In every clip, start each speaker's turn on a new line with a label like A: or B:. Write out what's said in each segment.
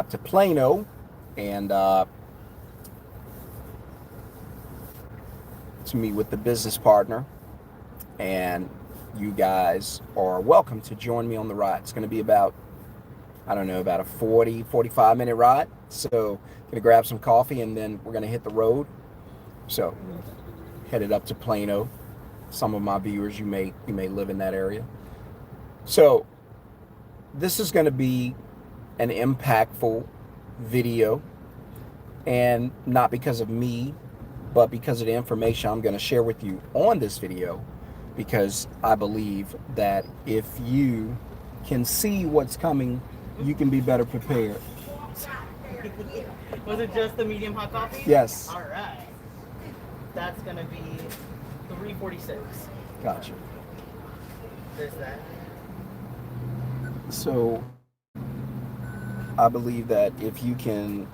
A: to Plano and to meet with the business partner. And you guys are welcome to join me on the ride. It's going to be about, I don't know, about a 45 minute ride. So going to grab some coffee and then we're going to hit the road. So headed up to Plano. Some of my viewers, you may live in that area. So this is going to be an impactful video, and not because of me, but because of the information I'm going to share with you on this video, because I believe that if you can see what's coming, you can be better prepared.
B: Was it just the medium hot coffee?
A: Yes.
B: All right. That's going to be $3.46.
A: Gotcha.
B: There's that.
A: So I believe that if you can,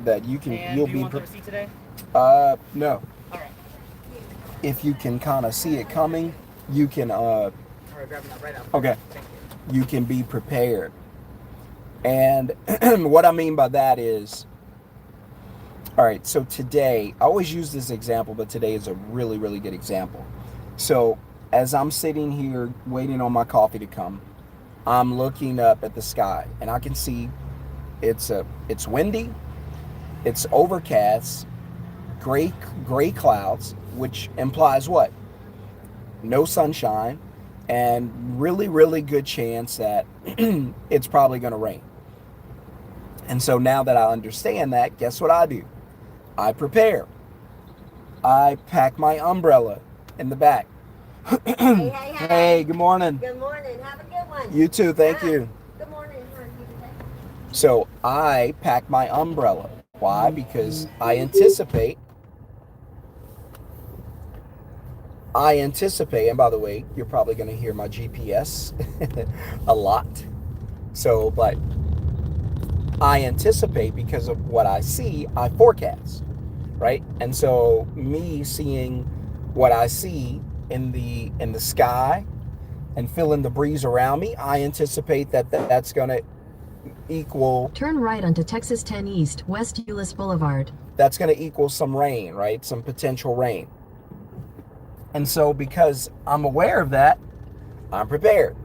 B: And
A: you'll
B: do you
A: be.
B: want the receipt today?
A: No.
B: All right.
A: If you can kind of see it coming, you can.
B: All right, grabbing that right out.
A: Okay.
B: Thank you.
A: You can be prepared. And what I mean by that is, all right, so today, I always use this example, but today is a really, really good example. So as I'm sitting here waiting on my coffee to come, I'm looking up at the sky and I can see it's windy, it's overcast, gray clouds, which implies what? No sunshine, and really, really good chance that it's probably going to rain. And so now that I understand that, guess what I do? I prepare. I pack my umbrella in the back.
C: Hey.
A: Hey, good morning.
C: Good morning. Have a good one.
A: You too, thank you.
C: Good morning. How are you today?
A: So I pack my umbrella. Why? Because I anticipate, and by the way, you're probably going to hear my GPS a lot. So, but I anticipate, because of what I see, I forecast, right? And so me seeing what I see in the sky and feeling the breeze around me, I anticipate that's going to equal.
D: Turn right onto Texas 10 East, West Euless Boulevard.
A: That's going to equal some rain, right? Some potential rain. And so because I'm aware of that, I'm prepared.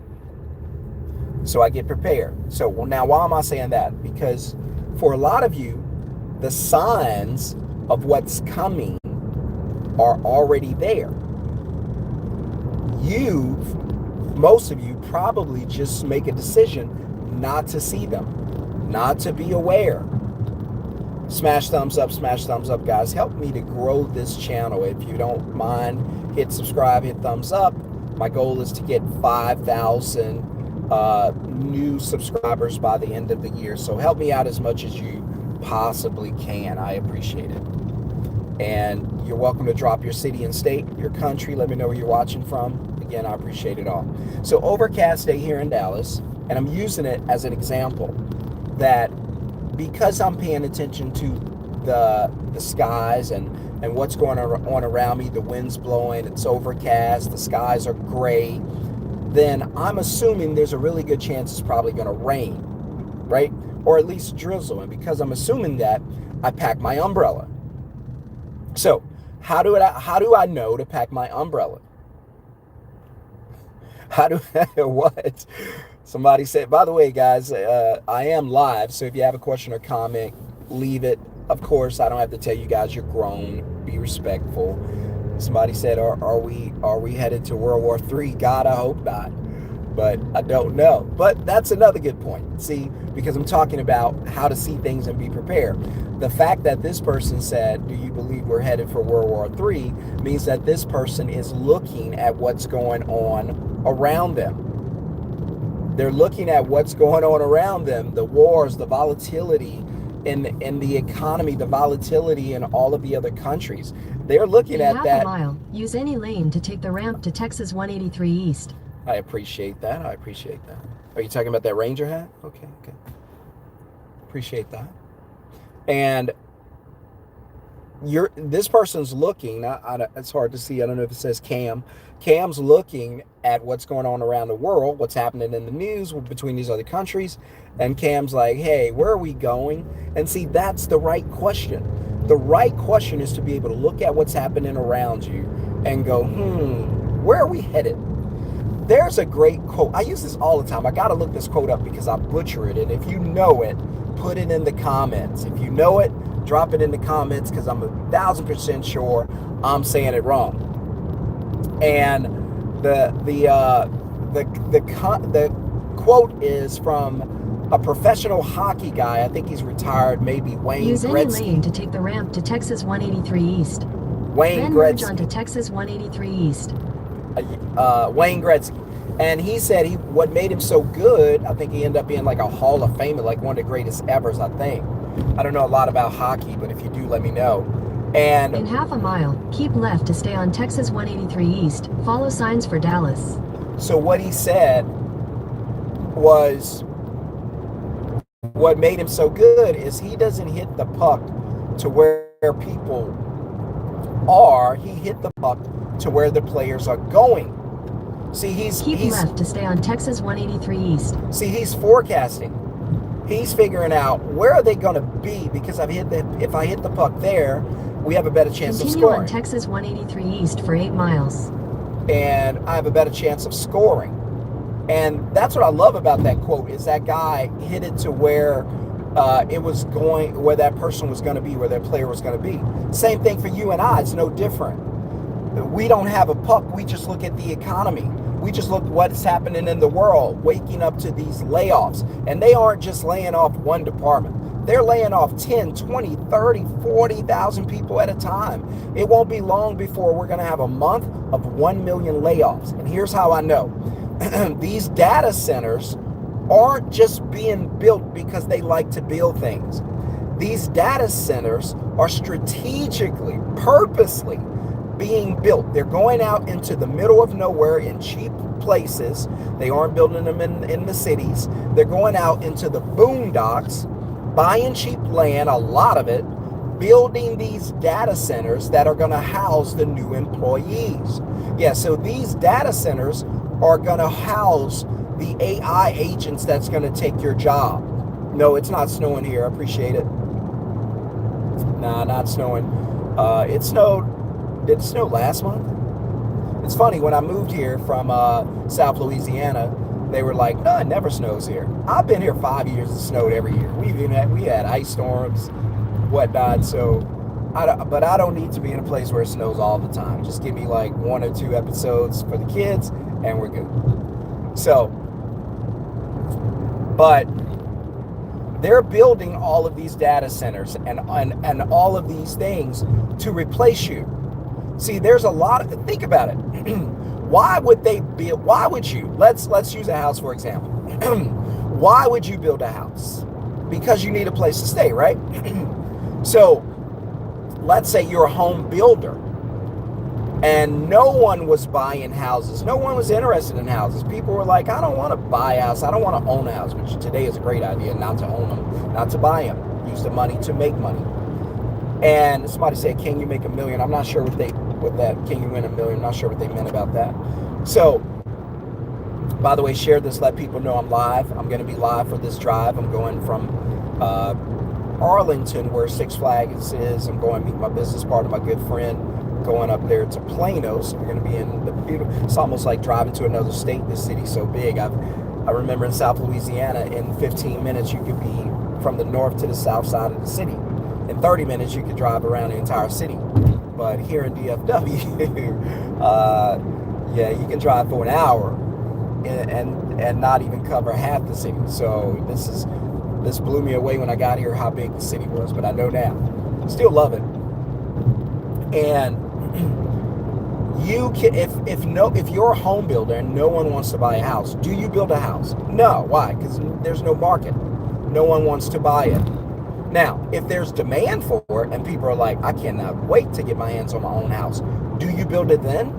A: So I get prepared. So now why am I saying that? Because for a lot of you, the signs of what's coming are already there. Most of you probably just make a decision not to see them, not to be aware. Smash thumbs up, guys. Help me to grow this channel. If you don't mind, hit subscribe, hit thumbs up. My goal is to get 5,000 new subscribers by the end of the year. So help me out as much as you possibly can. I appreciate it. And you're welcome to drop your city and state, your country. Let me know where you're watching from. Again, I appreciate it all. So overcast day here in Dallas, and I'm using it as an example that because I'm paying attention to the skies and what's going on around me, the wind's blowing, it's overcast, the skies are gray, then I'm assuming there's a really good chance it's probably going to rain, right? Or at least drizzle. And because I'm assuming that, I pack my umbrella. So how do I know to pack my umbrella? What? Somebody said, by the way, guys, I am live. So if you have a question or comment, leave it. Of course, I don't have to tell you guys you're grown. Be respectful. Somebody said, are we headed to World War III? God, I hope not. But I don't know. But that's another good point. See, because I'm talking about how to see things and be prepared. The fact that this person said, do you believe we're headed for World War III, means that this person is looking at what's going on around them. They're looking at what's going on around them, the wars, the volatility in the economy, the volatility in all of the other countries. They're looking at that.
D: Half a mile. Use any lane to take the ramp to Texas 183 East.
A: I appreciate that. Are you talking about that Ranger hat? Okay. Appreciate that. And this person's looking. It's hard to see. I don't know if it says Cam. Cam's looking at what's going on around the world, what's happening in the news between these other countries, and Cam's like, "Hey, where are we going?" And see, that's the right question. The right question is to be able to look at what's happening around you and go, where are we headed? There's a great quote. I use this all the time. I got to look this quote up because I butcher it. And if you know it, put it in the comments. If you know it, drop it in the comments because I'm 1,000% sure I'm saying it wrong. And the quote is from a professional hockey guy. I think he's retired, maybe Wayne
D: Use
A: Gretzky.
D: any lane to take the ramp to Texas 183 East.
A: Wayne
D: Then merge
A: Gretzky.
D: onto Texas 183 East.
A: Wayne Gretzky. And he said what made him so good, I think he ended up being like a Hall of Famer, like one of the greatest evers, I think. I don't know a lot about hockey, but if you do, let me know. And
D: in half a mile, keep left to stay on Texas 183 East. Follow signs for Dallas.
A: So what he said was, what made him so good is he doesn't hit the puck to where people are. He hit the puck to where the players are going. See, he's
D: left to stay on Texas 183 East.
A: See, he's forecasting. He's figuring out where are they going to be, because if I hit the puck there, we have a better chance of scoring.
D: Continue on Texas 183 East for 8 miles.
A: And I have a better chance of scoring. And that's what I love about that quote, is that guy hit it to where it was going, where that person was going to be, where that player was going to be. Same thing for you and I. It's no different. We don't have a puck. We just look at the economy. We just look what's happening in the world, waking up to these layoffs. And they aren't just laying off one department. They're laying off 10, 20, 30, 40,000 people at a time. It won't be long before we're going to have a month of 1 million layoffs. And here's how I know. These data centers aren't just being built because they like to build things. These data centers are strategically, purposely being built. They're going out into the middle of nowhere in cheap places. They aren't building them in the cities. They're going out into the boondocks, buying cheap land, a lot of it, building these data centers that are going to house the new employees. Yeah, so these data centers are going to house the AI agents that's going to take your job. No, it's not snowing here. I appreciate it. Nah, not snowing. It snowed. Did it snow last month? It's funny, when I moved here from South Louisiana, they were like, no, it never snows here. I've been here 5 years, it snowed every year. We had ice storms, whatnot, so but I don't need to be in a place where it snows all the time. Just give me like 1 or 2 episodes for the kids and we're good. So, but they're building all of these data centers and all of these things to replace you. See, there's a lot of, think about it. Why would you, let's use a house for example. Why would you build a house? Because you need a place to stay, right? So let's say you're a home builder and no one was buying houses. No one was interested in houses. People were like, I don't want to buy a house. I don't want to own a house, which today is a great idea, not to own them, not to buy them. Use the money to make money. And somebody said, can you make $1 million? I'm not sure what that, can you win $1 million? I'm not sure what they meant about that. So, by the way, share this, let people know I'm live. I'm going to be live for this drive. I'm going from Arlington, where Six Flags is. I'm going to meet my business partner, my good friend, going up there to Plano. So we're going to be in the beautiful, it's almost like driving to another state. This city's so big. I remember in South Louisiana, in 15 minutes, you could be from the north to the south side of the city. In 30 minutes, you could drive around the entire city. But here in DFW, yeah, you can drive for an hour and not even cover half the city. So this blew me away when I got here, how big the city was. But I know now. Still love it. And you can, if you're a home builder and no one wants to buy a house, do you build a house? No. Why? Because there's no market. No one wants to buy it. Now, if there's demand for it and people are like, I cannot wait to get my hands on my own house, do you build it then?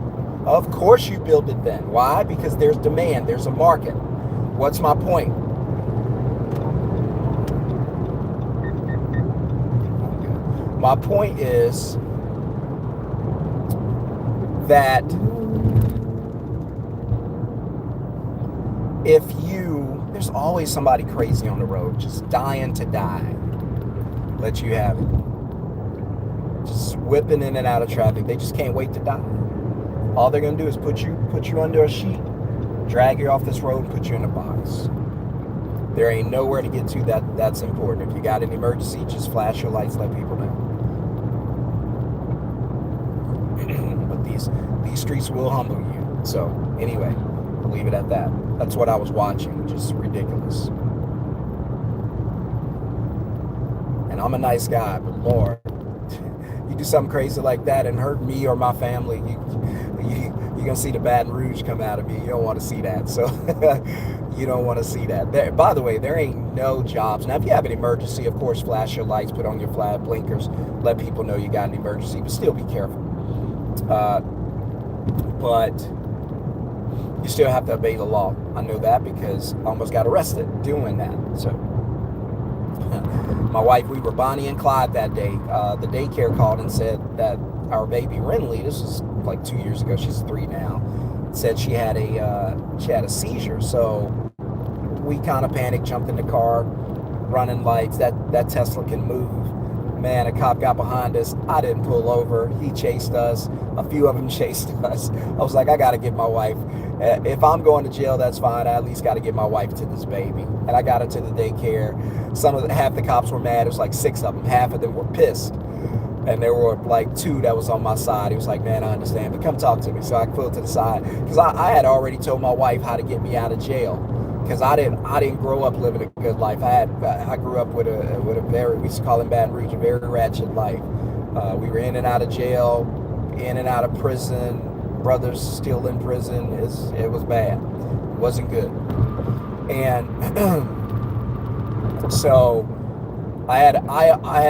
A: Of course you build it then. Why? Because there's demand, there's a market. What's my point? My point is that there's always somebody crazy on the road, just dying to die. Let you have it. Just whipping in and out of traffic. They just can't wait to die. All they're gonna do is put you under a sheet, drag you off this road, and put you in a box. There ain't nowhere to get to that's important. If you got an emergency, just flash your lights, let people know. But these streets will humble you. So anyway, I'll leave it at that. That's what I was watching, just ridiculous. And I'm a nice guy, but Lord, you do something crazy like that and hurt me or my family, you're gonna see the Baton Rouge come out of me. You don't want to see that. So you don't want to see that. By the way, there ain't no jobs. Now, if you have an emergency, of course, flash your lights, put on your flat blinkers, let people know you got an emergency, but still be careful. But you still have to obey the law. I know that because I almost got arrested doing that. So my wife, we were Bonnie and Clyde that day. The daycare called and said that our baby Renly, this was like 2 years ago, she's 3 now, said she had a seizure. So we kind of panicked, jumped in the car, running lights. That Tesla can move. Man, a cop got behind us. I didn't pull over. He chased us. A few of them chased us. I was like, I got to get my wife. If I'm going to jail, that's fine. I at least got to get my wife to this baby. And I got her to the daycare. Half the cops were mad. It was like 6 of them. Half of them were pissed. And there were like 2 that was on my side. He was like, man, I understand, but come talk to me. So I pulled to the side. Because I had already told my wife how to get me out of jail. Because I didn't grow up living a good life. I grew up with a very, we used to call it Baton Rouge, a very ratchet life. We were in and out of jail, in and out of prison, brothers still in prison. It was bad. It wasn't good. And so I had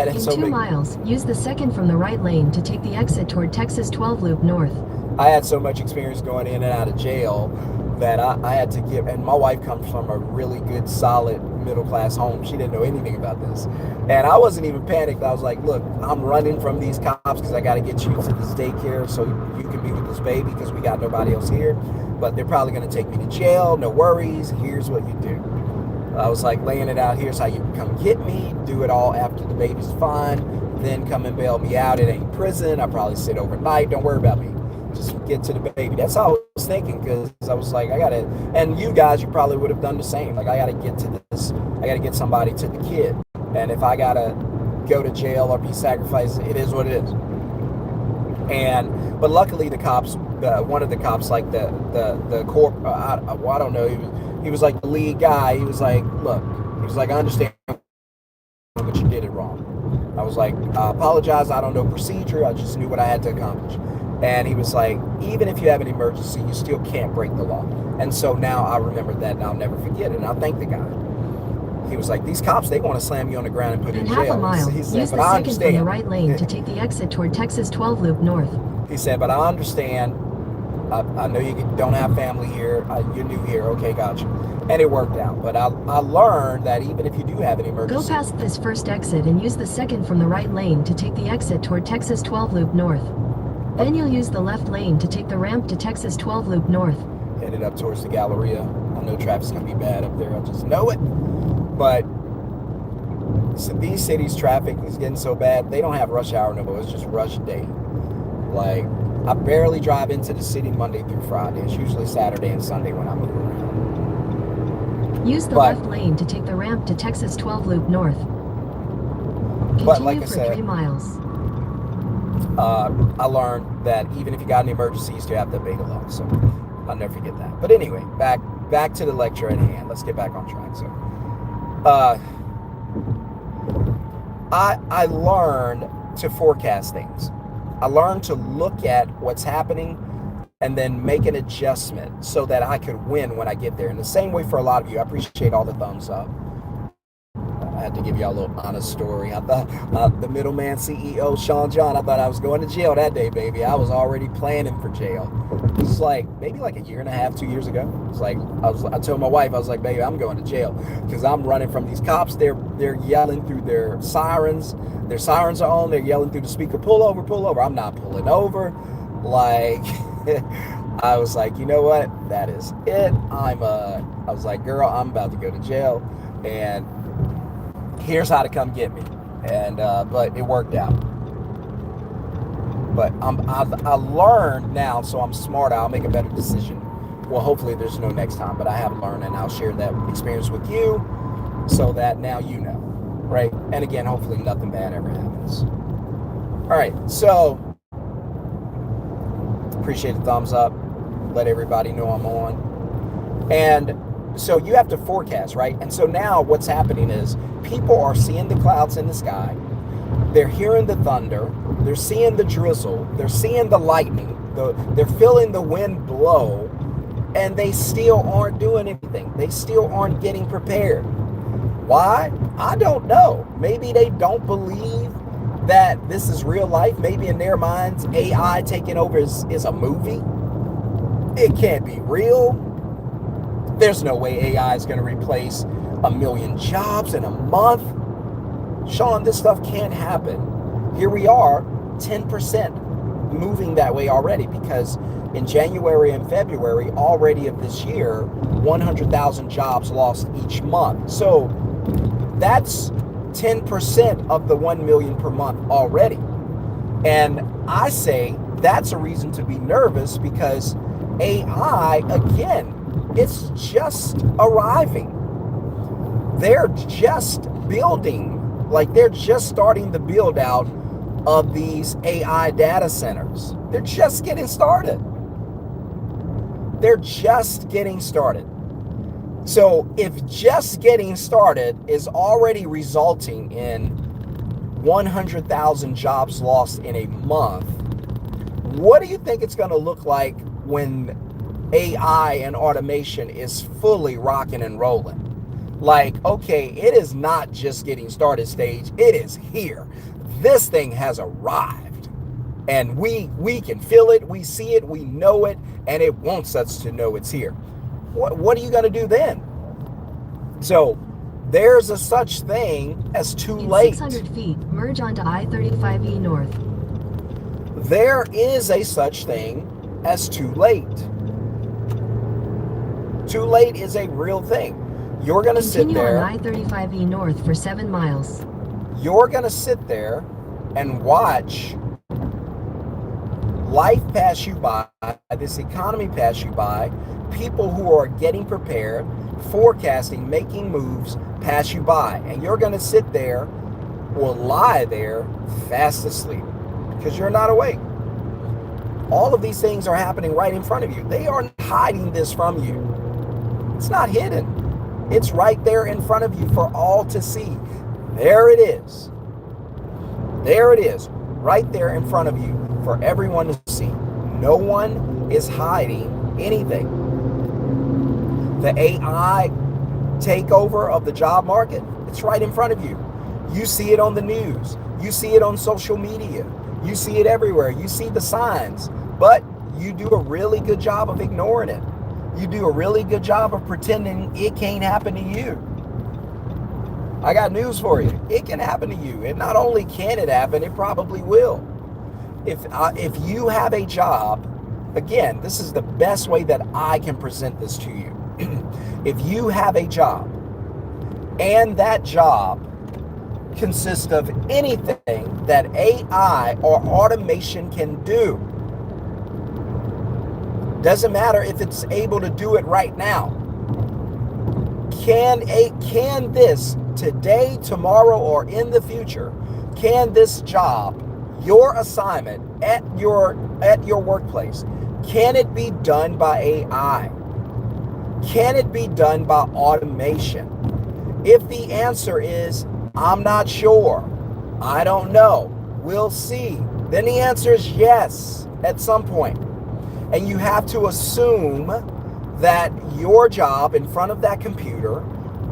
D: In
A: so
D: 2 miles, use the second from the right lane to take the exit toward Texas 12 Loop North.
A: I had so much experience going in and out of jail that I had to give, and my wife comes from a really good, solid, middle-class home. She didn't know anything about this. And I wasn't even panicked. I was like, look, I'm running from these cops because I got to get you to this daycare so you can be with this baby because we got nobody else here. But they're probably going to take me to jail. No worries. Here's what you do. I was like laying it out. Here's how you come get me. Do it all after the baby's fine. Then come and bail me out. It ain't prison. I'll probably sit overnight. Don't worry about me. Just get to the baby. That's how I was thinking, because I was like, I gotta, and you guys, you probably would have done the same. Like, I gotta get to this. I gotta get somebody to the kid. And if I gotta go to jail or be sacrificed, it is what it is. But luckily the cops, one of the cops, like the corp, I don't know, he was like the lead guy. He was like, look, he was like, I understand, but you did it wrong. I was like, I apologize. I don't know procedure. I just knew what I had to accomplish. And he was like, even if you have an emergency, you still can't break the law. And so now I remember that, and I'll never forget it. And I thank the guy. He was like, these cops, they want to slam you on the ground and put you in jail.
D: In half a mile,
A: He said,
D: use the second from the right lane to take the exit toward Texas 12 Loop North.
A: He said, but I understand. I know you don't have family here. You're new here. Okay, gotcha. And it worked out. But I learned that even if you do have an emergency.
D: Go past this first exit and use the second from the right lane to take the exit toward Texas 12 Loop North. Then you'll use the left lane to take the ramp to Texas 12 Loop North.
A: Headed up towards the Galleria. I know traffic's going to be bad up there. I just know it. But so these cities' traffic is getting so bad, they don't have rush hour no more. It's just rush day. Like, I barely drive into the city Monday through Friday. It's usually Saturday and Sunday when I move around.
D: Use the left lane to take the ramp to Texas 12 Loop North. Continue
A: like I
D: for
A: said,
D: 3 miles.
A: I learned that even if you got an emergency, you still have to obey the law. So I'll never forget that. But anyway, back to the lecture at hand. Let's get back on track. So I learned to forecast things. I learned to look at what's happening and then make an adjustment so that I could win when I get there. And the same way for a lot of you. I appreciate all the thumbs up. I had to give y'all a little honest story. I thought the Middleman CEO, Shon-Jhon, I thought I was going to jail that day, baby. I was already planning for jail. It's like maybe like a year and a half, 2 years ago. It's like I told my wife, I was like, baby, I'm going to jail because I'm running from these cops. They're yelling through their sirens. Their sirens are on. They're yelling through the speaker, pull over, pull over. I'm not pulling over. Like, I was like, you know what? That is it. I was like, girl, I'm about to go to jail, and here's how to come get me. And but it worked out. But I learned now, so I'm smarter. I'll make a better decision. Well, hopefully there's no next time, but I have learned, and I'll share that experience with you so that now you know, right? And again, hopefully nothing bad ever happens. All right, so appreciate the thumbs up. Let everybody know I'm on. And so you have to forecast, right? And so now what's happening is people are seeing the clouds in the sky. They're hearing the thunder. They're seeing the drizzle. They're seeing the lightning. They're feeling the wind blow. And they still aren't doing anything. They still aren't getting prepared. Why? I don't know. Maybe they don't believe that this is real life. Maybe in their minds, AI taking over is a movie. It can't be real. There's no way AI is going to replace 1 million jobs in a month. Sean, this stuff can't happen. Here we are, 10% moving that way already, because in January and February already of this year, 100,000 jobs lost each month. So that's 10% of the 1 million per month already. And I say that's a reason to be nervous, because AI, again, it's just arriving. They're just building, like they're just starting the build out of these AI data centers. They're just getting started. They're just getting started. So if just getting started is already resulting in 100,000 jobs lost in a month, what do you think it's going to look like when AI and automation is fully rocking and rolling? Like, okay, it is not just getting started stage. It is here. This thing has arrived. And we can feel it, we see it, we know it, and it wants us to know it's here. What are you going to do then? So there's a such thing as too late.
D: 600 feet, merge onto I-35E North.
A: There is a such thing as too late. Too late is a real thing. You're going to sit there.
D: Continue on I-35E North for 7 miles.
A: You're going to sit there and watch life pass you by, this economy pass you by, people who are getting prepared, forecasting, making moves pass you by. And you're going to sit there or lie there fast asleep because you're not awake. All of these things are happening right in front of you. They aren't hiding this from you. It's not hidden. It's right there in front of you for all to see. There it is. There it is. Right there in front of you for everyone to see. No one is hiding anything. The AI takeover of the job market, it's right in front of you. You see it on the news. You see it on social media. You see it everywhere. You see the signs, but you do a really good job of ignoring it. You do a really good job of pretending it can't happen to you. I got news for you. It can happen to you. And not only can it happen, it probably will. If you have a job, again, this is the best way that I can present this to you. If you have a job and that job consists of anything that AI or automation can do, doesn't matter if it's able to do it right now. Can this today, tomorrow, or in the future, can this job, your assignment at your workplace, can it be done by AI? Can it be done by automation? If the answer is, I'm not sure, I don't know, we'll see, then the answer is yes at some point. And you have to assume that your job in front of that computer,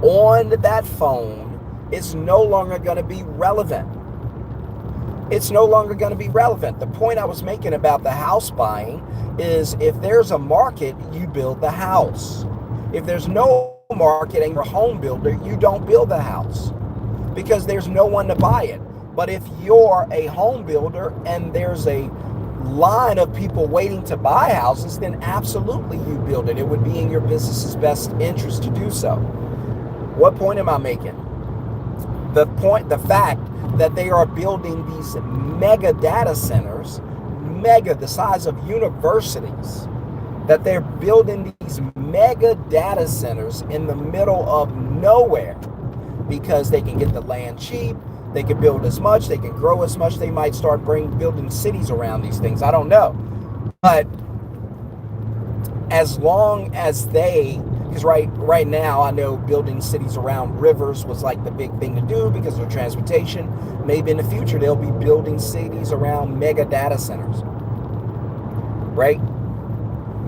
A: on that phone, it's no longer going to be relevant. It's no longer going to be relevant. The point I was making about the house buying is if there's a market, you build the house. If there's no market and you're a home builder, you don't build the house because there's no one to buy it. But if you're a home builder and there's a line of people waiting to buy houses, then absolutely you build it. It would be in your business's best interest to do so. What point am I making? The fact that they are building these mega data centers, the size of universities, that they're building these mega data centers in the middle of nowhere because they can get the land cheap, they can build as much, they can grow as much, they might start building cities around these things. I don't know. But as long as because right now I know building cities around rivers was like the big thing to do because of transportation. Maybe in the future they'll be building cities around mega data centers, right?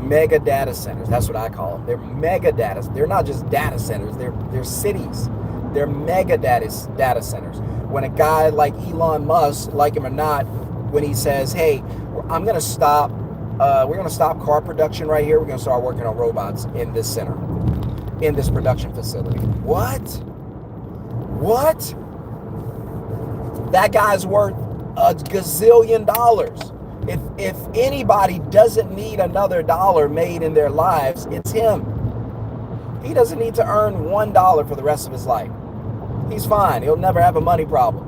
A: Mega data centers, that's what I call them. They're mega data. They're not just data centers, they're cities. They're mega data centers. When a guy like Elon Musk, like him or not, when he says, hey, I'm going to stop, we're going to stop car production right here. We're going to start working on robots in this center, in this production facility. What? That guy's worth a gazillion dollars. If anybody doesn't need another dollar made in their lives, it's him. He doesn't need to earn $1 for the rest of his life. He's fine. He'll never have a money problem.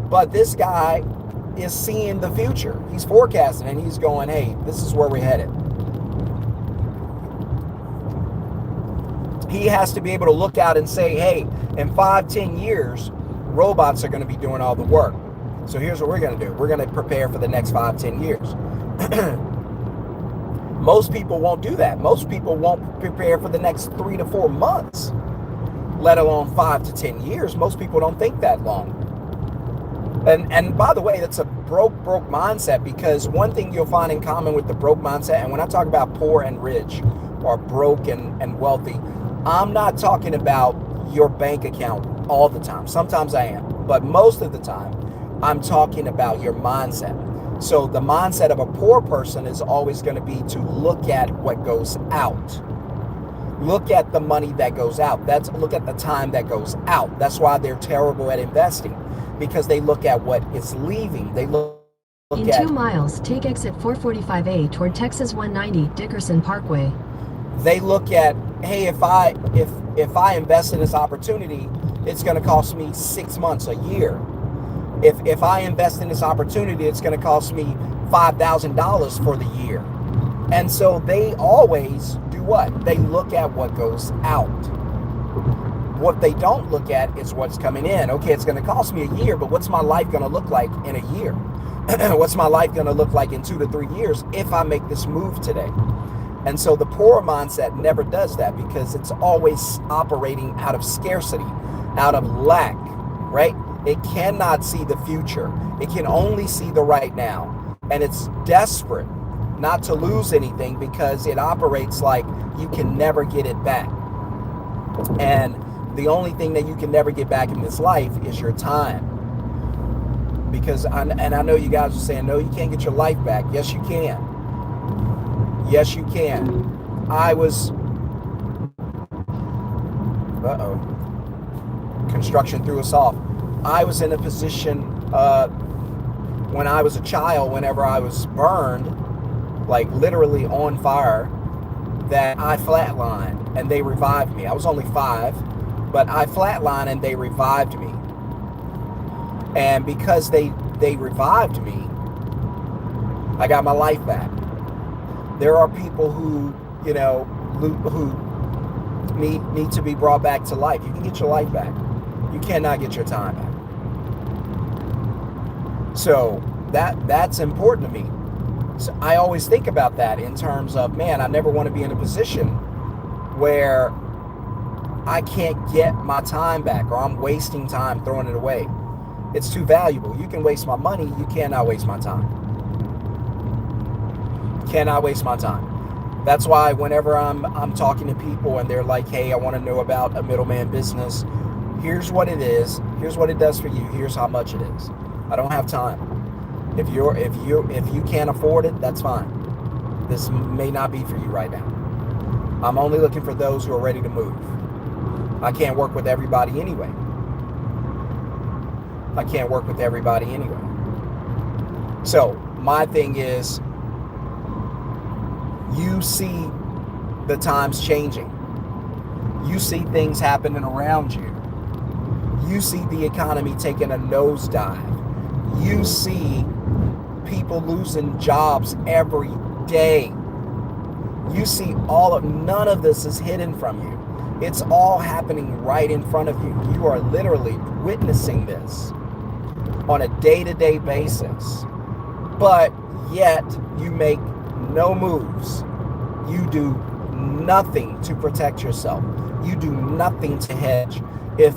A: But this guy is seeing the future. He's forecasting and he's going, hey, this is where we're headed. He has to be able to look out and say, hey, in 5-10 years, robots are going to be doing all the work. So here's what we're going to do. We're going to prepare for the next 5-10 years. Most people won't do that. Most people won't prepare for the next 3 to 4 months, let alone 5 to 10 years. Most people don't think that long. And by the way, that's a broke mindset, because one thing you'll find in common with the broke mindset, and when I talk about poor and rich or broke and wealthy, I'm not talking about your bank account all the time. Sometimes I am, but most of the time I'm talking about your mindset. So the mindset of a poor person is always going to be to look at what goes out. Look at the money that goes out. Look at the time that goes out. That's why they're terrible at investing, because they look at what is leaving. They look
D: in
A: at
D: 2 miles, take exit 445A toward Texas 190 Dickerson Parkway.
A: They look at, hey, if I invest in this opportunity, it's going to cost me 6 months, a year. If I invest in this opportunity, it's going to cost me $5,000 for the year. And so they always do what? They look at what goes out. What they don't look at is what's coming in. Okay, it's going to cost me a year, but what's my life going to look like in a year? What's my life going to look like in 2 to 3 years if I make this move today? And so the poor mindset never does that, because it's always operating out of scarcity, out of lack, right? It cannot see the future. It can only see the right now. And it's desperate not to lose anything, because it operates like you can never get it back. And the only thing that you can never get back in this life is your time. Because, I know you guys are saying, no, you can't get your life back. Yes, you can. Yes, you can. I was, construction threw us off. I was in a position when I was a child, whenever I was burned, like literally on fire, that I flatlined and they revived me. I was only 5, but I flatlined and they revived me. And because they revived me, I got my life back. There are people who, who need to be brought back to life. You can get your life back. You cannot get your time back. So that's important to me. So I always think about that in terms of, man, I never want to be in a position where I can't get my time back, or I'm wasting time throwing it away. It's too valuable. You can waste my money. You cannot waste my time. Cannot waste my time. That's why whenever I'm talking to people and they're like, hey, I want to know about a middleman business, Here's what it is. Here's what it does for you. Here's how much it is. I don't have time. If you can't afford it, that's fine. This may not be for you right now. I'm only looking for those who are ready to move. I can't work with everybody anyway. So my thing is, you see the times changing. You see things happening around you. You see the economy taking a nosedive. You see people losing jobs every day. You see none of this is hidden from you. It's all happening right in front of you. You are literally witnessing this on a day-to-day basis. But yet you make no moves. You do nothing to protect yourself. You do nothing to hedge. If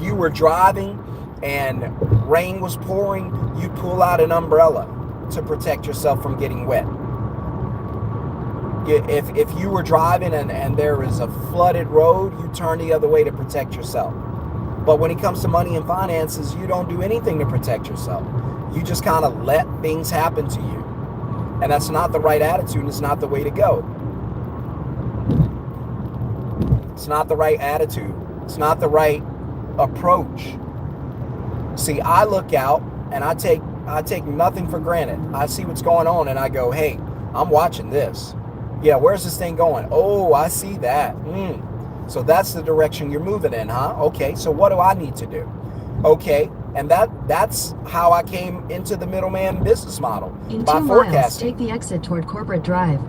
A: you were driving and rain was pouring, you'd pull out an umbrella to protect yourself from getting wet. If you were driving and there is a flooded road, you turn the other way to protect yourself. But when it comes to money and finances, you don't do anything to protect yourself. You just kind of let things happen to you. And that's not the right attitude. It's not the way to go. It's not the right attitude. It's not the right approach. See, I look out and I take nothing for granted. I see what's going on and I go, hey, I'm watching this. Yeah, where's this thing going? Oh, I see that. So that's the direction you're moving in, huh? Okay, so what do I need to do? Okay, and that's how I came into the middleman business model.
D: In
A: by
D: 2
A: forecasting.
D: miles, take the exit toward Corporate Drive.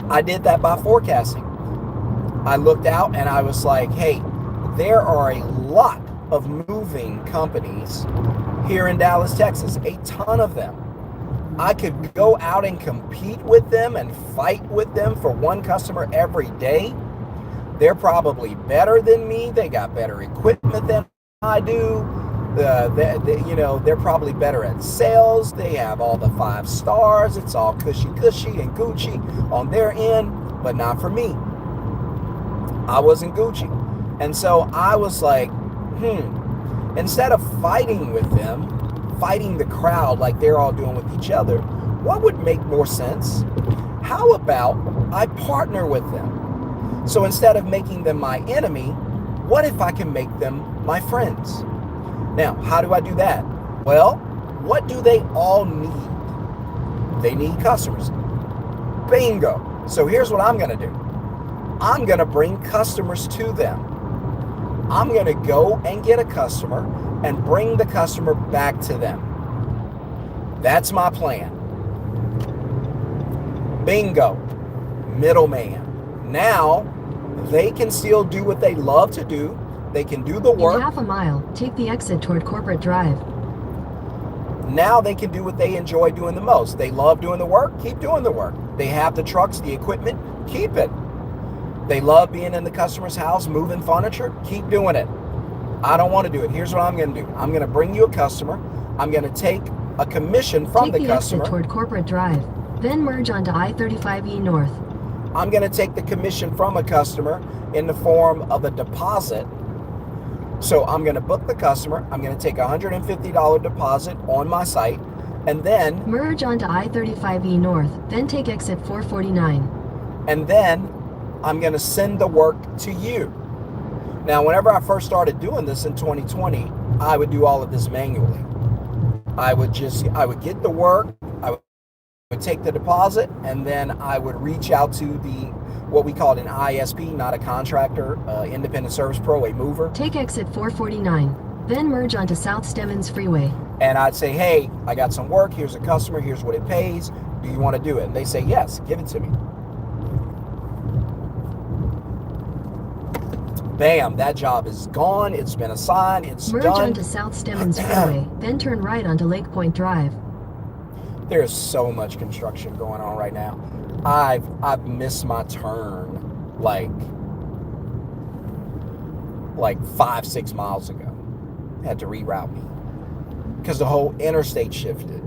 A: I did that by forecasting. I looked out and I was like, hey, there are a lot of moving companies here in Dallas, Texas, a ton of them. I could go out and compete with them and fight with them for one customer every day. They're probably better than me. They got better equipment than I do. They're probably better at sales. They have all the 5 stars. It's all cushy and Gucci on their end, but not for me. I wasn't Gucci. And so I was like, instead of fighting with them, fighting the crowd like they're all doing with each other, what would make more sense? How about I partner with them? So instead of making them my enemy, what if I can make them my friends? Now, how do I do that? Well, what do they all need? They need customers. Bingo. So here's what I'm going to do. I'm going to bring customers to them. I'm going to go and get a customer and bring the customer back to them. That's my plan. Bingo. Middleman. Now, they can still do what they love to do. They can do the work.
D: In half a mile, take the exit toward Corporate Drive.
A: Now they can do what they enjoy doing the most. They love doing the work, keep doing the work. They have the trucks, the equipment, keep it. They love being in the customer's house, moving furniture, keep doing it. I don't want to do it. Here's what I'm going to do. I'm going to bring you a customer. I'm going to take a commission from the customer.
D: Exit toward Corporate Drive, then merge onto I-35E North.
A: I'm going to take the commission from a customer in the form of a deposit. So I'm going to book the customer. I'm going to take a $150 deposit on my site, and then
D: merge onto I-35E North, then take exit 449.
A: And then I'm going to send the work to you. Now, whenever I first started doing this in 2020, I would do all of this manually. I would get the work, I would take the deposit, and then I would reach out to what we called an ISP, not a contractor, independent service pro, a mover.
D: Take exit 449, then merge onto South Stemmons Freeway.
A: And I'd say, hey, I got some work, here's a customer, here's what it pays, do you want to do it? And they say, yes, give it to me. Bam, that job is gone, it's been assigned, it's
D: merge
A: done.
D: Merge onto South Stemmons Freeway, then turn right onto Lake Point Drive.
A: There's so much construction going on right now. I've missed my turn like 5-6 miles ago. Had to reroute me because the whole interstate shifted.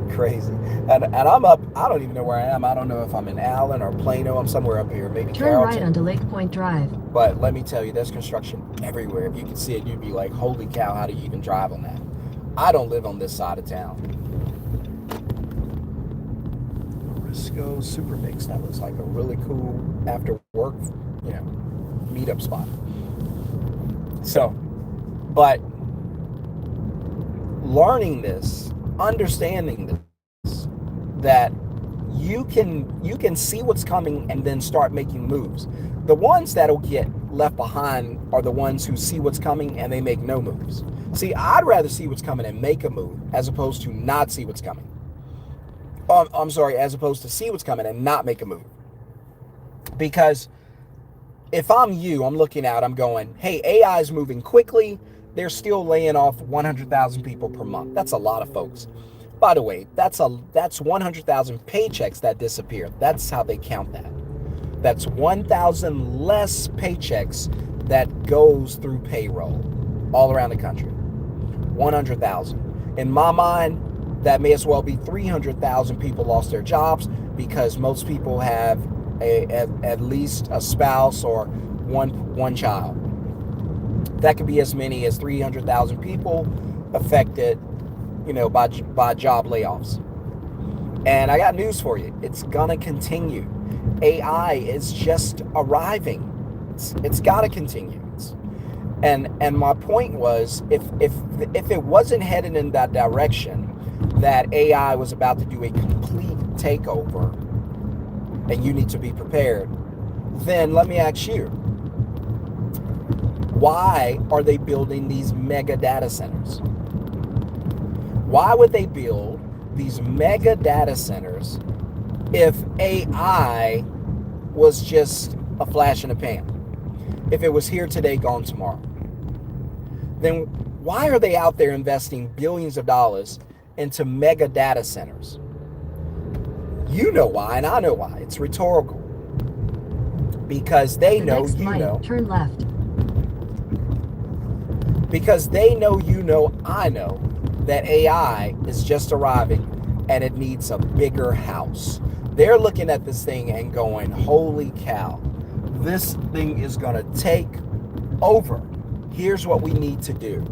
A: Crazy. And I'm up, I don't even know where I am. I don't know if I'm in Allen or Plano. I'm somewhere up here, maybe
D: Turn right
A: Carrollton.
D: onto Lake Point Drive.
A: But let me tell you, there's construction everywhere. If you could see it, you'd be like, holy cow, how do you even drive on that? I don't live on this side of town. Risco Super Mix. That looks like a really cool after work, meetup spot. So, but learning this, understanding this, that you can see what's coming and then start making moves. The ones that'll get left behind are the ones who see what's coming and they make no moves. See, I'd rather see what's coming and make a move as opposed to not see what's coming. As opposed to see what's coming and not make a move. Because if I'm you, I'm looking out, I'm going, hey, AI is moving quickly. They're still laying off 100,000 people per month. That's a lot of folks. By the way, that's 100,000 paychecks that disappear. That's how they count that. That's 1,000 less paychecks that goes through payroll all around the country. 100,000. In my mind, that may as well be 300,000 people lost their jobs because most people have at least a spouse or one child. That could be as many as 300,000 people affected, by job layoffs. And I got news for you. It's gonna continue. AI is just arriving. It's got to continue. And my point was, if it wasn't headed in that direction, that AI was about to do a complete takeover, and you need to be prepared, then let me ask you, why are they building these mega data centers? Why would they build these mega data centers if AI was just a flash in the pan? If it was here today, gone tomorrow? Then why are they out there investing billions of dollars into mega data centers? You know why, and I know why. It's rhetorical. Because they know you know.
D: Turn left.
A: Because they know you know I know that AI is just arriving and it needs a bigger house. They're looking at this thing and going, holy cow, this thing is going to take over. Here's what we need to do.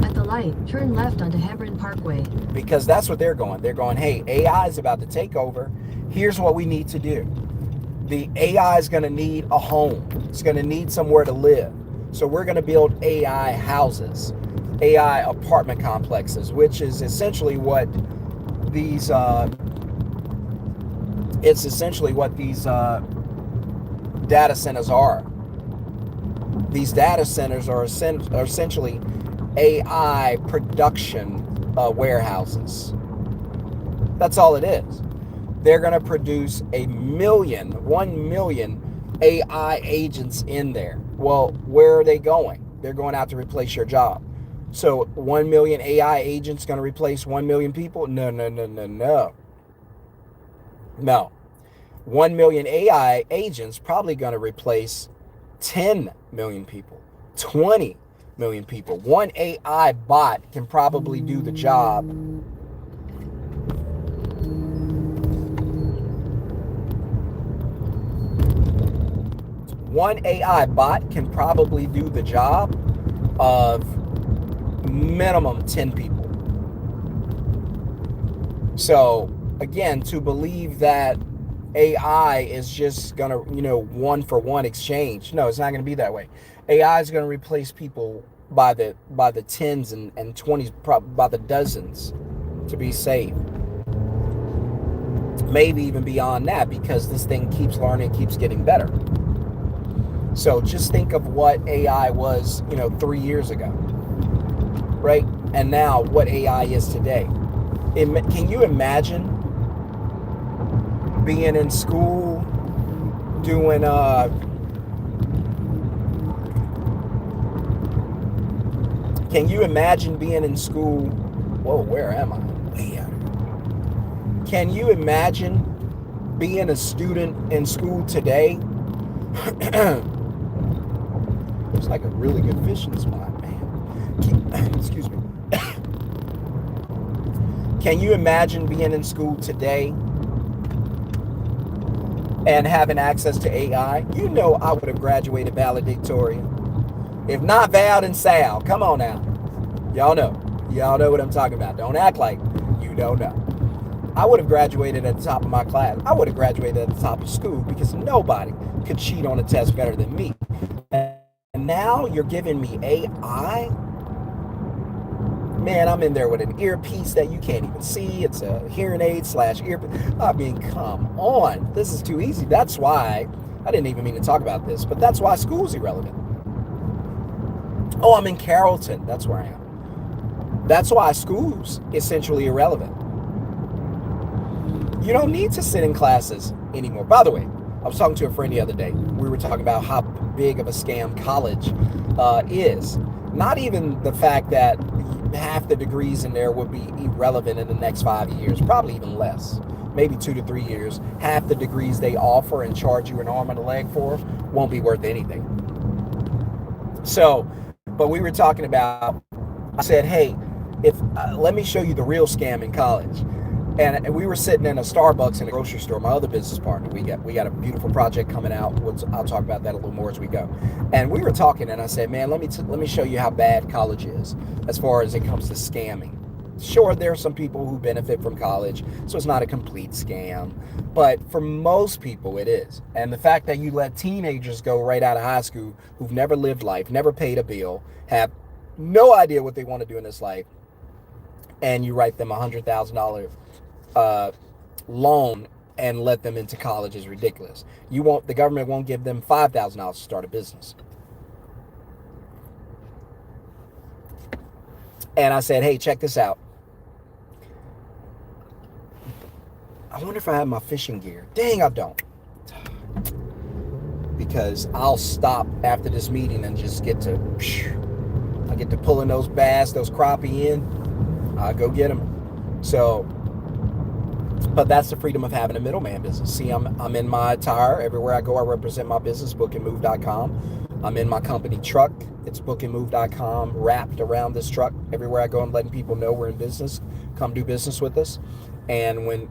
D: At the light, turn left onto Hebron Parkway.
A: Because that's what they're going. They're going, hey, AI is about to take over. Here's what we need to do. The AI is going to need a home. It's going to need somewhere to live. So we're going to build AI houses, AI apartment complexes, which is essentially what these data centers are. These data centers are essentially AI production warehouses. That's all it is. They're going to produce 1 million AI agents in there. Well, where are they going? They're going out to replace your job. So 1 million AI agents going to replace 1 million people? No. No. 1 million AI agents probably going to replace 10 million people, 20 million people. One AI bot can probably do the job. One AI bot can probably do the job of minimum 10 people. So again, to believe that AI is just going to, one for one exchange. No, it's not going to be that way. AI is going to replace people by the tens and 20s, by the dozens, to be safe. Maybe even beyond that, because this thing keeps learning, keeps getting better. So just think of what AI was, 3 years ago, right? And now what AI is today. Can you imagine being in school doing can you imagine being in school? Whoa, where am I? Way out here. Can you imagine being a student in school today? Looks like a really good fishing spot, man. Excuse me. Can you imagine being in school today and having access to AI? You know I would have graduated valedictorian. If not Val, then Sal. Come on now. Y'all know. Y'all know what I'm talking about. Don't act like you don't know. I would have graduated at the top of my class. I would have graduated at the top of school because nobody could cheat on a test better than me. And now you're giving me AI? Man, I'm in there with an earpiece that you can't even see. It's a hearing aid / earpiece. I mean, come on. This is too easy. That's why, I didn't even mean to talk about this, but that's why school's irrelevant. Oh, I'm in Carrollton. That's where I am. That's why school's essentially irrelevant. You don't need to sit in classes anymore. By the way, I was talking to a friend the other day. We were talking about how big of a scam college is. Not even the fact that half the degrees in there would be irrelevant in the next 5 years, probably even less, maybe 2 to 3 years. Half the degrees they offer and charge you an arm and a leg for won't be worth anything. So, but we were talking about, I said, hey, let me show you the real scam in college. And we were sitting in a Starbucks in a grocery store, my other business partner. We got a beautiful project coming out. I'll talk about that a little more as we go. And we were talking, and I said, man, let me show you how bad college is as far as it comes to scamming. Sure, there are some people who benefit from college, so it's not a complete scam. But for most people, it is. And the fact that you let teenagers go right out of high school who've never lived life, never paid a bill, have no idea what they want to do in this life, and you write them $100,000 loan and let them into college is ridiculous. The government won't give them $5,000 to start a business. And I said, hey, check this out. I wonder if I have my fishing gear. Dang, I don't. Because I'll stop after this meeting and just get to pulling those bass, those crappie in. I'll go get them. So, but that's the freedom of having a middleman business. See, I'm in my attire. Everywhere I go, I represent my business, bookandmove.com. I'm in my company truck. It's bookandmove.com wrapped around this truck. Everywhere I go, I'm letting people know we're in business. Come do business with us. And when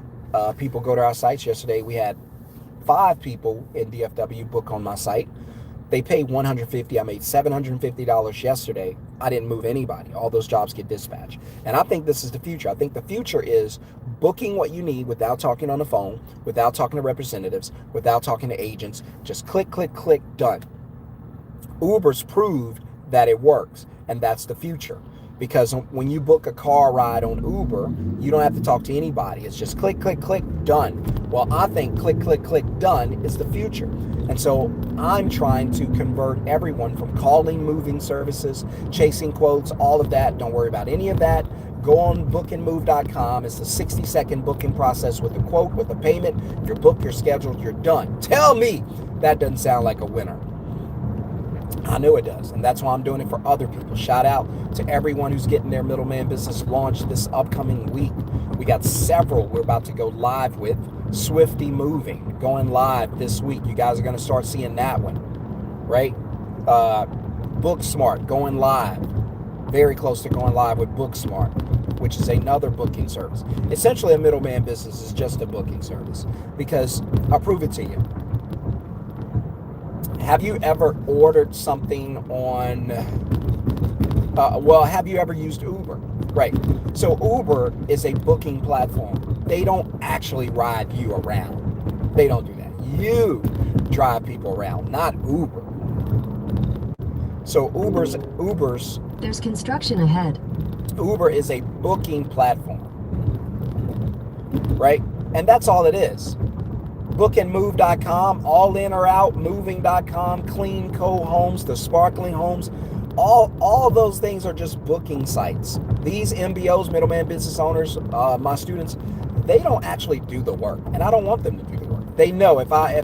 A: people go to our sites, yesterday we had 5 people in DFW book on my site. They paid $150. I made $750 yesterday. I didn't move anybody. All those jobs get dispatched. And I think this is the future. I think the future is booking what you need without talking on the phone, without talking to representatives, without talking to agents. Just click, click, click, done. Uber's proved that it works, and that's the future. Because when you book a car ride on Uber, you don't have to talk to anybody. It's just click, click, click, done. Well, I think click, click, click, done is the future. And so I'm trying to convert everyone from calling moving services, chasing quotes, all of that. Don't worry about any of that. Go on bookandmove.com. It's a 60-second booking process with a quote, with a payment. You're booked, you're scheduled, you're done. Tell me that doesn't sound like a winner. I know it does, and that's why I'm doing it for other people. Shout out to everyone who's getting their middleman business launched this upcoming week. We got several we're about to go live with. Swifty Moving, going live this week. You guys are going to start seeing that one, right? Booksmart, going live. Very close to going live with Booksmart, which is another booking service. Essentially, a middleman business is just a booking service, because I'll prove it to you. Have you ever ordered something on, have you ever used Uber? Right. So Uber is a booking platform. They don't actually ride you around. They don't do that. You drive people around, not Uber. So Uber's.
D: There's construction ahead.
A: Uber is a booking platform. Right? And that's all it is. Bookandmove.com, all in or out, moving.com, Clean Co Homes, the sparkling homes, all those things are just booking sites. These MBOs, middleman business owners, my students, they don't actually do the work, and I don't want them to do the work. They know if I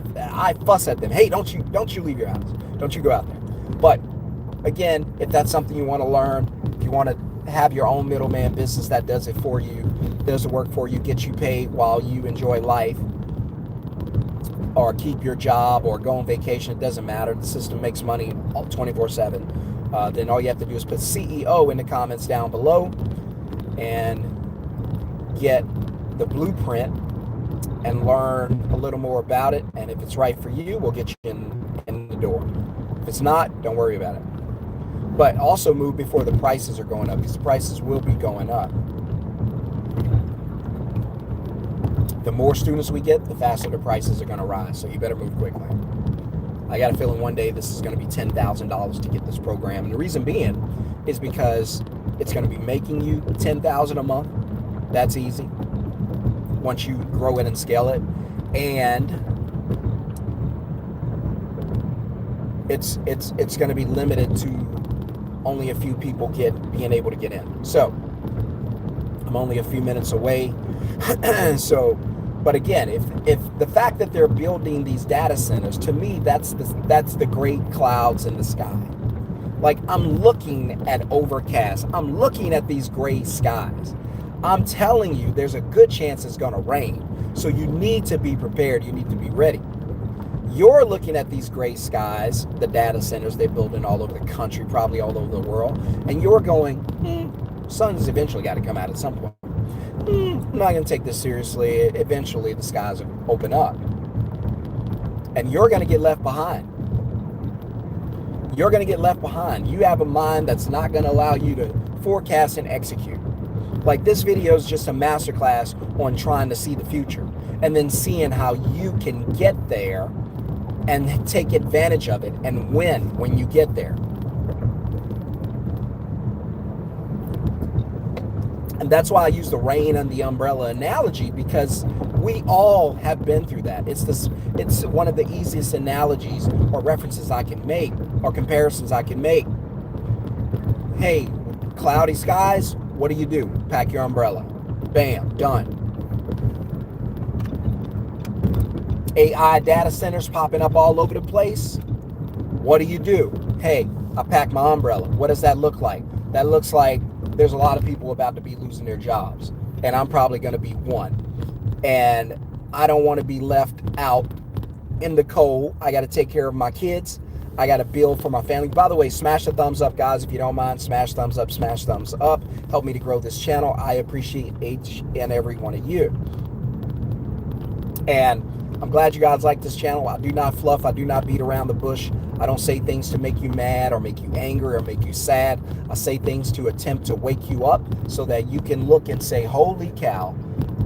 A: fuss at them, hey, don't you leave your house, don't you go out there. But again, if that's something you want to learn, if you want to have your own middleman business that does it for you, does the work for you, gets you paid while you enjoy life, or keep your job, or go on vacation, it doesn't matter. The system makes money 24/7. Then all you have to do is put CEO in the comments down below, and get the blueprint and learn a little more about it. And if it's right for you, we'll get you in the door. If it's not, don't worry about it. But also move before the prices are going up, because the prices will be going up. The more students we get, the faster the prices are going to rise. So you better move quickly. I got a feeling one day this is going to be $10,000 to get this program. And the reason being is because it's going to be making you $10,000 a month. That's easy once you grow it and scale it. And it's going to be limited to only a few people being able to get in. So I'm only a few minutes away. So, but again, if the fact that they're building these data centers, to me, that's the great clouds in the sky. Like, I'm looking at overcast. I'm looking at these gray skies. I'm telling you, there's a good chance it's going to rain. So you need to be prepared. You need to be ready. You're looking at these gray skies, the data centers they're building all over the country, probably all over the world, and you're going, sun's eventually got to come out at some point. I'm not going to take this seriously. Eventually, the skies will open up. And you're going to get left behind. You're going to get left behind. You have a mind that's not going to allow you to forecast and execute. Like, this video is just a masterclass on trying to see the future and then seeing how you can get there and take advantage of it and win when you get there. And that's why I use the rain and the umbrella analogy, because we all have been through that. It's one of the easiest analogies or references I can make, or comparisons I can make. Hey, cloudy skies, what do? Pack your umbrella. Bam, done. AI data centers popping up all over the place. What do? Hey, I pack my umbrella. What does that look like? That looks like there's a lot of people about to be losing their jobs, and I'm probably going to be one. And I don't want to be left out in the cold. I got to take care of my kids. I got to build for my family. By the way, smash the thumbs up, guys. If you don't mind, smash thumbs up, smash thumbs up. Help me to grow this channel. I appreciate each and every one of you. And I'm glad you guys like this channel. I do not fluff. I do not beat around the bush. I don't say things to make you mad or make you angry or make you sad. I say things to attempt to wake you up so that you can look and say, holy cow,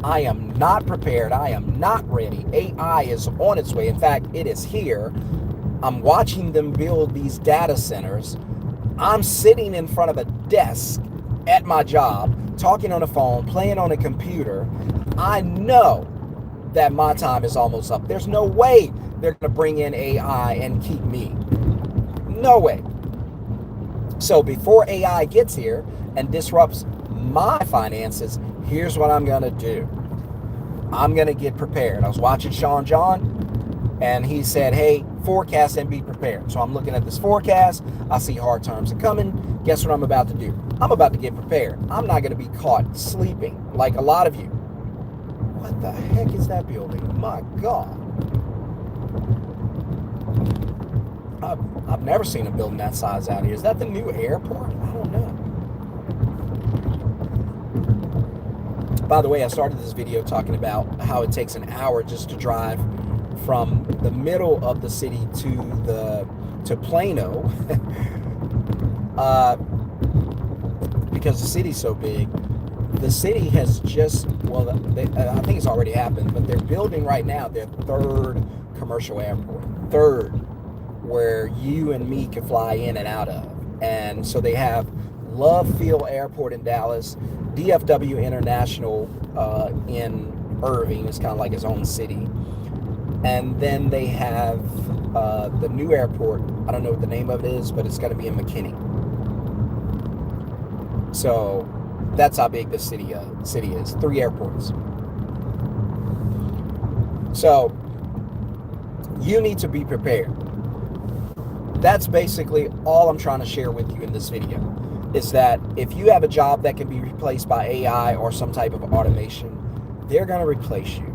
A: I am not prepared. I am not ready. AI is on its way. In fact, it is here. I'm watching them build these data centers. I'm sitting in front of a desk at my job, talking on the phone, playing on a computer. I know that my time is almost up. There's no way they're going to bring in AI and keep me. No way. So before AI gets here and disrupts my finances, here's what I'm going to do. I'm going to get prepared. I was watching Shon-Jhon, and he said, hey, forecast and be prepared. So I'm looking at this forecast. I see hard times are coming. Guess what I'm about to do? I'm about to get prepared. I'm not going to be caught sleeping like a lot of you. What the heck is that building? My God. I've never seen a building that size out here. Is that the new airport? I don't know. By the way, I started this video talking about how it takes an hour just to drive from the middle of the city to Plano, because the city's so big. The city has just, well, I think it's already happened, but they're building right now their third commercial airport, where you and me can fly in and out of. And so they have Love Field Airport in Dallas, DFW International in Irving. It's kind of like its own city. And then they have the new airport. I don't know what the name of it is, but it's going to be in McKinney. So that's how big the city is. 3 airports. So you need to be prepared. That's basically all I'm trying to share with you in this video, is that if you have a job that can be replaced by AI or some type of automation, they're going to replace you.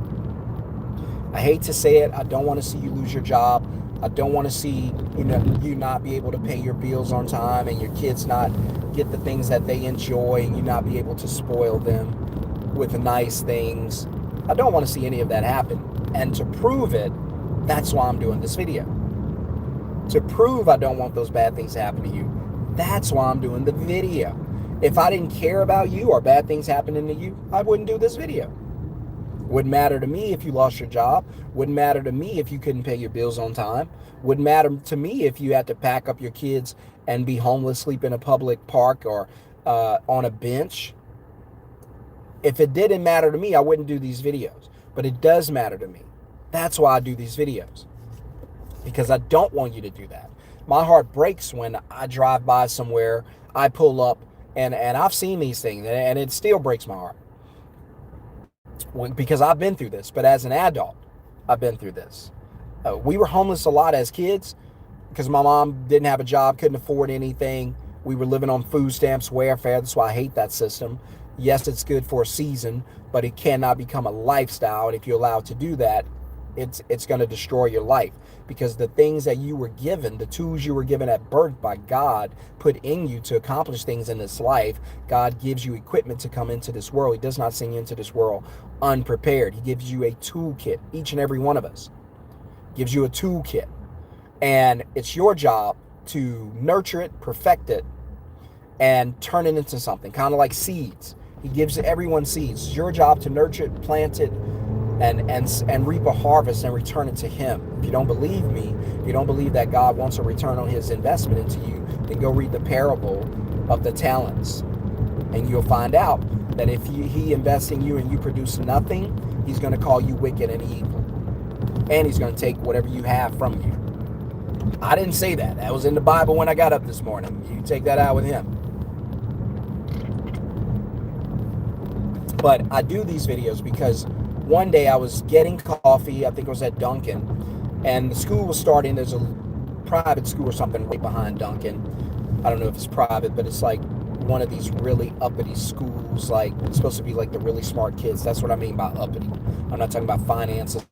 A: I hate to say it. I don't want to see you lose your job. I don't want to see you not be able to pay your bills on time and your kids not get the things that they enjoy and you not be able to spoil them. with nice things. I don't want to see any of that happen. And to prove it, that's why I'm doing this video. To prove I don't want those bad things to happen to you, that's why I'm doing the video. If I didn't care about you or bad things happening to you, I wouldn't do this video. Wouldn't matter to me if you lost your job. Wouldn't matter to me if you couldn't pay your bills on time. Wouldn't matter to me if you had to pack up your kids and be homeless, sleep in a public park or on a bench. If it didn't matter to me, I wouldn't do these videos. But it does matter to me. That's why I do these videos. Because I don't want you to do that. My heart breaks when I drive by somewhere, I pull up, and I've seen these things, and it still breaks my heart. Because I've been through this. But as an adult, I've been through this. We were homeless a lot as kids because my mom didn't have a job, couldn't afford anything. We were living on food stamps, welfare. That's why I hate that system. Yes, it's good for a season, but it cannot become a lifestyle. And if you're allowed to do that, it's going to destroy your life, because the things that you were given, the tools you were given at birth by God, put in you to accomplish things in this life. God gives you equipment to come into this world. He does not send you into this world unprepared. He gives you a toolkit. Each and every one of us gives you a toolkit, and it's your job to nurture it, perfect it, and turn it into something, kind of like seeds. He gives everyone seeds. It's your job to nurture it, plant it, and reap a harvest and return it to him. If you don't believe me, if you don't believe that God wants a return on his investment into you, then go read the parable of the talents, and you'll find out that if he invests in you and you produce nothing, he's going to call you wicked and evil, and he's going to take whatever you have from you. I didn't say that. That was in the Bible when I got up this morning. You take that out with him. But I do these videos because one day I was getting coffee, I think it was at Dunkin', and the school was starting. There's a private school or something right behind Dunkin'. I don't know if it's private, but it's like one of these really uppity schools. Like, it's supposed to be like the really smart kids. That's what I mean by uppity. I'm not talking about finances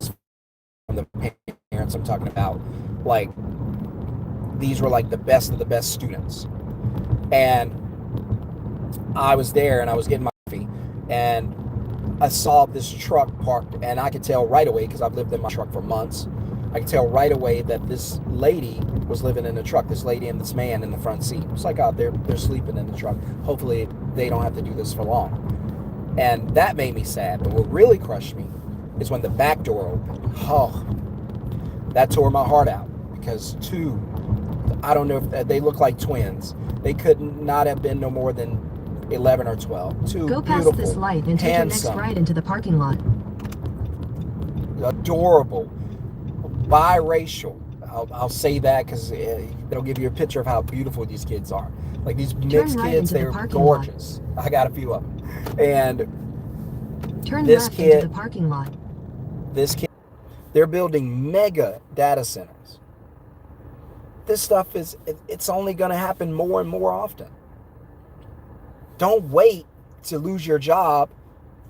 A: from the parents. I'm talking about, like, these were like the best of the best students. And I was there and I was getting my coffee, and I saw this truck parked, and I could tell right away, because I've lived in my truck for months, I could tell right away that this lady was living in the truck, this lady and this man in the front seat. It's like, oh, they're sleeping in the truck. Hopefully they don't have to do this for long. And that made me sad. But what really crushed me is when the back door opened. Oh, that tore my heart out, because I don't know if they look like twins. They could not have been no more than 11 or 12.
D: Go past this light and take your next right into the parking lot.
A: Adorable, biracial. I'll say that because it'll give you a picture of how beautiful these kids are. Like, these mixed kids, they're gorgeous. I got a few of them. And
D: turn left into the parking lot.
A: This kid, they're building mega data centers. This stuff it's only going to happen more and more often. Don't wait to lose your job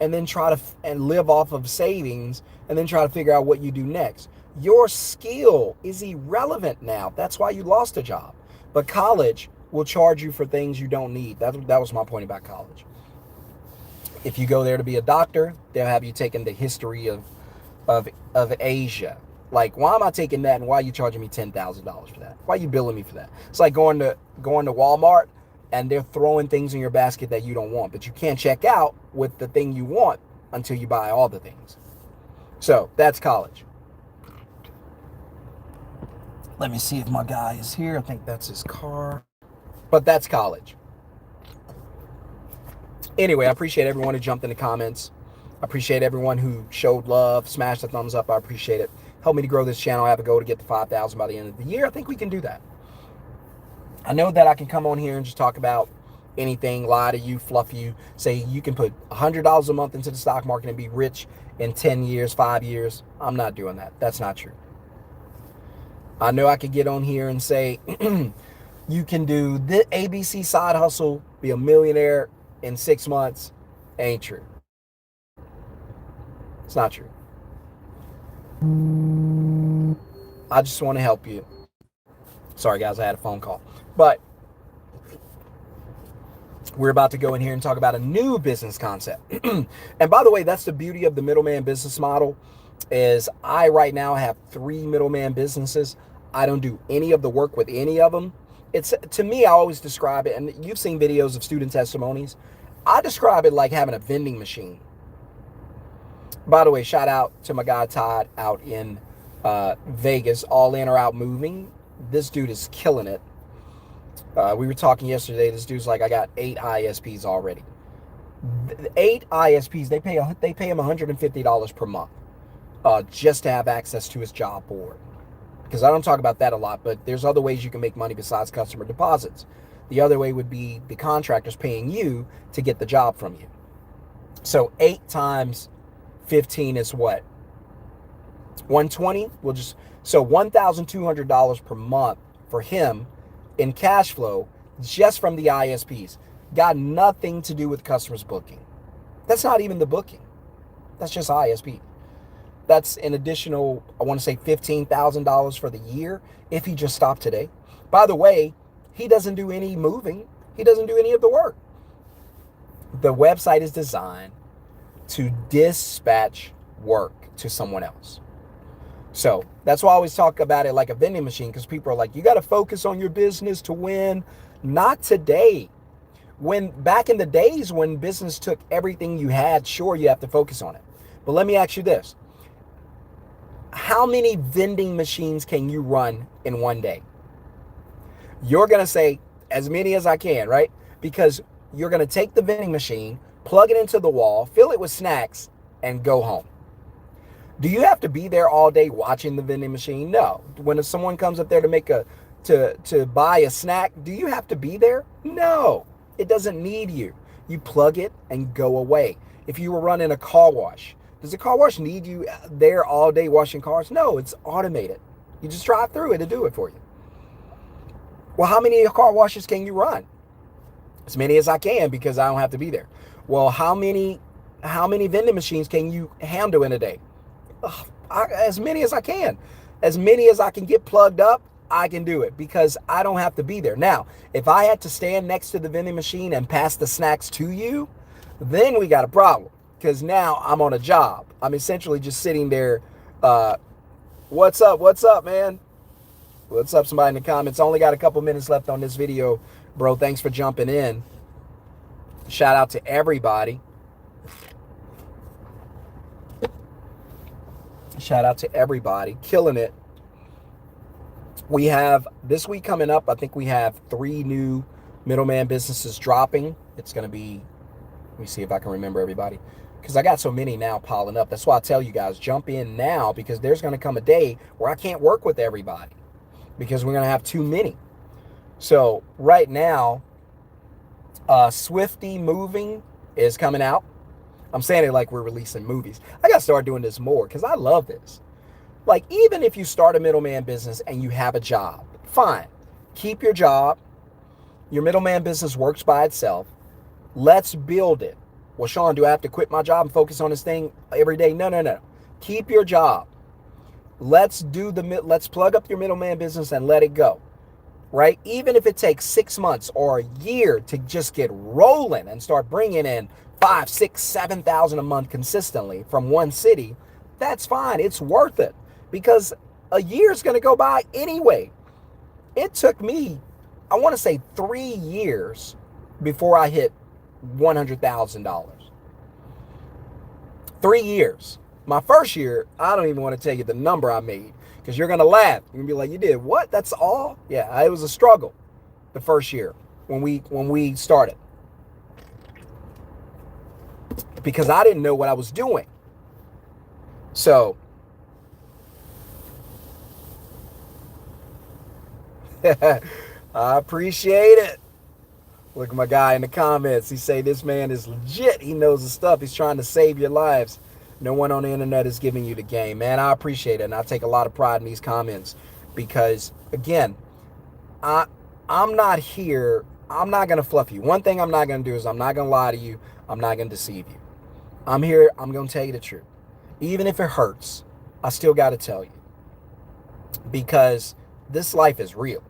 A: and then try to live off of savings and then try to figure out what you do next. Your skill is irrelevant now. That's why you lost a job. But college will charge you for things you don't need. That was my point about college. If you go there to be a doctor, they'll have you taking the history of Asia. Like, why am I taking that, and why are you charging me $10,000 for that? Why are you billing me for that? It's like going to Walmart, and they're throwing things in your basket that you don't want, but you can't check out with the thing you want until you buy all the things. So that's college. Let me see if my guy is here. I think that's his car. But that's college. Anyway, I appreciate everyone who jumped in the comments. I appreciate everyone who showed love, smashed the thumbs up. I appreciate it. Help me to grow this channel. I have a goal to get to 5,000 by the end of the year. I think we can do that. I know that I can come on here and just talk about anything, lie to you, fluff you, say you can put $100 a month into the stock market and be rich in 10 years, 5 years. I'm not doing that. That's not true. I know I could get on here and say, you can do the ABC side hustle, be a millionaire in 6 months. Ain't true. It's not true. I just want to help you. Sorry, guys, I had a phone call. But we're about to go in here and talk about a new business concept. And by the way, that's the beauty of the middleman business model is I right now have 3 middleman businesses. I don't do any of the work with any of them. It's, to me, I always describe it, and you've seen videos of student testimonies. I describe it like having a vending machine. By the way, shout out to my guy Todd out in Vegas, All In or Out Moving. This dude is killing it. We were talking yesterday. This dude's like, I got 8 ISPs already. 8 ISPs. They pay him $150 per month just to have access to his job board. Because I don't talk about that a lot, but there's other ways you can make money besides customer deposits. The other way would be the contractors paying you to get the job from you. So 8 times 15 is what? 120? So $1,200 per month for him in cash flow just from the ISPs. Got nothing to do with customers booking. That's not even the booking. That's just ISP. That's an additional, I want to say $15,000 for the year if he just stopped today. By the way, he doesn't do any moving. He doesn't do any of the work. The website is designed to dispatch work to someone else. So that's why I always talk about it like a vending machine, because people are like, you got to focus on your business to win. Not today. When back in the days when business took everything you had, sure, you have to focus on it. But let me ask you this. How many vending machines can you run in one day? You're going to say as many as I can, right? Because you're going to take the vending machine, plug it into the wall, fill it with snacks, and go home. Do you have to be there all day watching the vending machine? No. When someone comes up there to buy a snack, do you have to be there? No. It doesn't need you. You plug it and go away. If you were running a car wash, does the car wash need you there all day washing cars? No, it's automated. You just drive through it and do it for you. Well, how many car washes can you run? As many as I can, because I don't have to be there. Well, how many vending machines can you handle in a day? As many as I can. As many as I can get plugged up, I can do it because I don't have to be there. Now, if I had to stand next to the vending machine and pass the snacks to you, then we got a problem. Because now I'm on a job. I'm essentially just sitting there. What's up? What's up, man? What's up, somebody in the comments? Only got a couple minutes left on this video. Bro, thanks for jumping in. Shout out to everybody. Shout out to everybody. Killing it. We have this week coming up. I think we have 3 new middleman businesses dropping. It's going to be, let me see if I can remember everybody. Because I got so many now piling up. That's why I tell you guys, jump in now, because there's going to come a day where I can't work with everybody because we're going to have too many. So right now, Swifty Moving is coming out. I'm saying it like we're releasing movies. I got to start doing this more because I love this. Like, even if you start a middleman business and you have a job, fine. Keep your job. Your middleman business works by itself. Let's build it. Well, Sean, do I have to quit my job and focus on this thing every day? No. Keep your job. Let's plug up your middleman business and let it go, right? Even if it takes 6 months or a year to just get rolling and start bringing in 5, 6, 7,000 a month consistently from one city, that's fine. It's worth it because a year is going to go by anyway. It took me, I want to say 3 years before I hit $100,000. 3 years. My first year, I don't even want to tell you the number I made because you're going to laugh. You're going to be like, you did what? That's all? Yeah, it was a struggle the first year when we started because I didn't know what I was doing. So I appreciate it. Look at my guy in the comments. He say this man is legit. He knows the stuff. He's trying to save your lives. No one on the internet is giving you the game, man. I appreciate it, and I take a lot of pride in these comments because, again, I'm not here. I'm not going to fluff you. One thing I'm not going to do is I'm not going to lie to you. I'm not going to deceive you. I'm here. I'm going to tell you the truth. Even if it hurts, I still got to tell you because this life is real,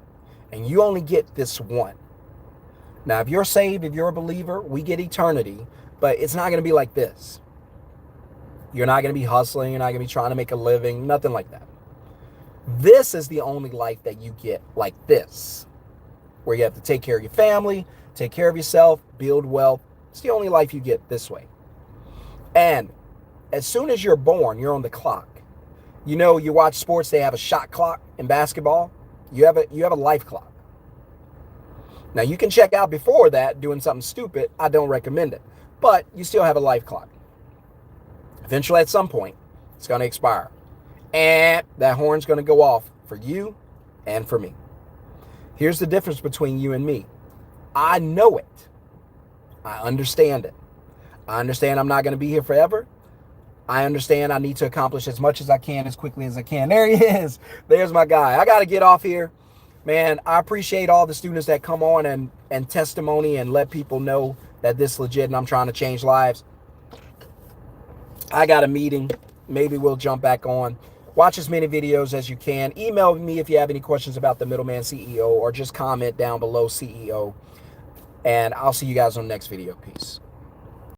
A: and you only get this one. Now, if you're saved, if you're a believer, we get eternity, but it's not going to be like this. You're not going to be hustling. You're not going to be trying to make a living, nothing like that. This is the only life that you get like this, where you have to take care of your family, take care of yourself, build wealth. It's the only life you get this way. And as soon as you're born, you're on the clock. You know, you watch sports, they have a shot clock in basketball. You have a life clock. Now, you can check out before that doing something stupid. I don't recommend it. But you still have a life clock. Eventually, at some point, it's going to expire. And that horn's going to go off for you and for me. Here's the difference between you and me. I know it. I understand it. I understand I'm not going to be here forever. I understand I need to accomplish as much as I can as quickly as I can. There he is. There's my guy. I got to get off here. Man, I appreciate all the students that come on and testimony and let people know that this is legit and I'm trying to change lives. I got a meeting. Maybe we'll jump back on. Watch as many videos as you can. Email me if you have any questions about the Middleman CEO or just comment down below CEO. And I'll see you guys on the next video. Peace.